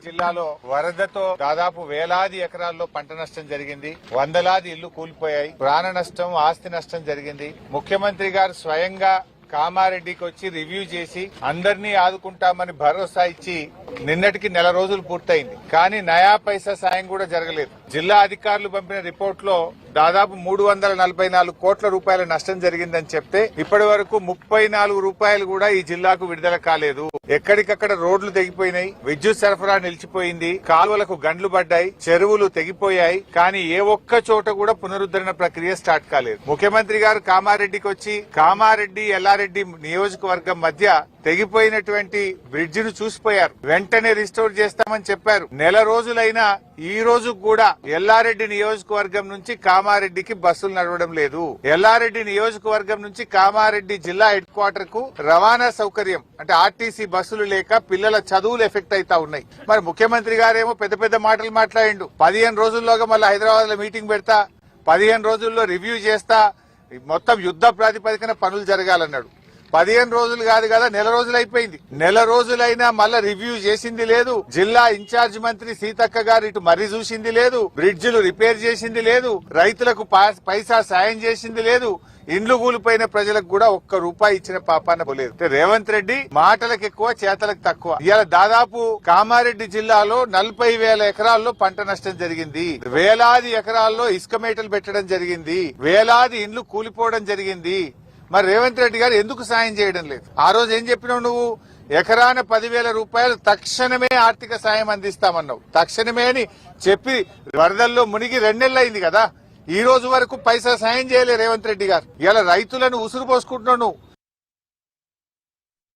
జిల్లాలో వరదతో దాదాపు వేలాది ఎకరాల్లో పంట నష్టం జరిగింది. వందలాది ఇళ్లు కూలిపోయాయి. ప్రాణ నష్టం, ఆస్తి నష్టం జరిగింది. ముఖ్యమంత్రి గారు స్వయంగా కామారెడ్డికి వచ్చి రివ్యూ చేసి అందరినీ ఆదుకుంటామని భరోసా ఇచ్చి నిన్నటికి నెల రోజులు పూర్తయింది. కానీ నయా పైసా సాయం కూడా జరగలేదు. జిల్లా అధికారులు పంపిన రిపోర్ట్ లో దాదాపు 344 కోట్ల రూపాయల నష్టం జరిగిందని చెప్తే ఇప్పటి వరకు 34 రూపాయలు కూడా ఈ జిల్లాకు విడుదల కాలేదు. ఎక్కడికక్కడ రోడ్లు తెగిపోయినాయి, విద్యుత్ సరఫరా నిలిచిపోయింది, కాలువలకు గండ్లు పడ్డాయి, చెరువులు తెగిపోయాయి. కానీ ఏ ఒక్క చోట కూడా పునరుద్ధరణ ప్రక్రియ స్టార్ట్ కాలేదు. ముఖ్యమంత్రి గారు కామారెడ్డికి వచ్చి కామారెడ్డి ఎల్లారెడ్డి నియోజకవర్గం మధ్య తెగిపోయినటువంటి బ్రిడ్జ్ ను చూసిపోయారు. వెంటనే రిస్టోర్ చేస్తామని చెప్పారు. నెల రోజులైనా ఈ రోజు కూడా ఎల్లారెడ్డి నియోజకవర్గం నుంచి కామారెడ్డికి బస్సులు నడవడం లేదు. ఎల్లారెడ్డి నియోజకవర్గం నుంచి కామారెడ్డి జిల్లా హెడ్ క్వార్టర్ కు రవాణా సౌకర్యం అంటే ఆర్టీసీ బస్సులు లేక పిల్లల చదువులు ఎఫెక్ట్ అవుతా ఉన్నాయి. మరి ముఖ్యమంత్రి గారేమో పెద్ద పెద్ద మాటలు మాట్లాడిండు. 15 రోజుల్లోగా మళ్ళీ హైదరాబాద్ లో మీటింగ్ పెడతా, 15 రోజుల్లో రివ్యూ చేస్తా, మొత్తం యుద్ధ ప్రాతిపదికన పనులు జరగాలన్నాడు. 15 రోజులు కాదు కదా, నెల రోజులు అయిపోయింది. నెల రోజులైనా మళ్ళా రివ్యూ చేసింది లేదు. జిల్లా ఇన్ఛార్జ్ మంత్రి సీతక్క గారు ఇటు మర్రి చూసింది లేదు, బ్రిడ్జిలు రిపేర్ చేసింది లేదు, రైతులకు పైసా సాయం చేసింది లేదు. ఇండ్లు కూలిపోయిన ప్రజలకు కూడా ఒక్క రూపాయి ఇచ్చిన పాపాన పోలేదు. రేవంత్ రెడ్డి మాటలకు ఎక్కువ, చేతలకు తక్కువ. ఇవాళ దాదాపు కామారెడ్డి జిల్లాలో 40,000 ఎకరాల్లో పంట నష్టం జరిగింది. వేలాది ఎకరాల్లో ఇసుక మేటలు పెట్టడం జరిగింది. వేలాది ఇండ్లు కూలిపోవడం జరిగింది. మరి రేవంత్ రెడ్డి గారు ఎందుకు సాయం చేయడం లేదు? ఆ రోజు ఏం చెప్పినావు నువ్వు? ఎకరాన 10,000 రూపాయలు తక్షణమే ఆర్థిక సాయం అందిస్తామన్నావు. తక్షణమే అని చెప్పి వరదల్లో మునిగి 2 నెలలు అయింది కదా. ఈ రోజు వరకు పైసా సాయం చేయలే రేవంత్ రెడ్డి గారు. ఇలా రైతులను ఉసురు పోసుకుంటున్నావు నువ్వు.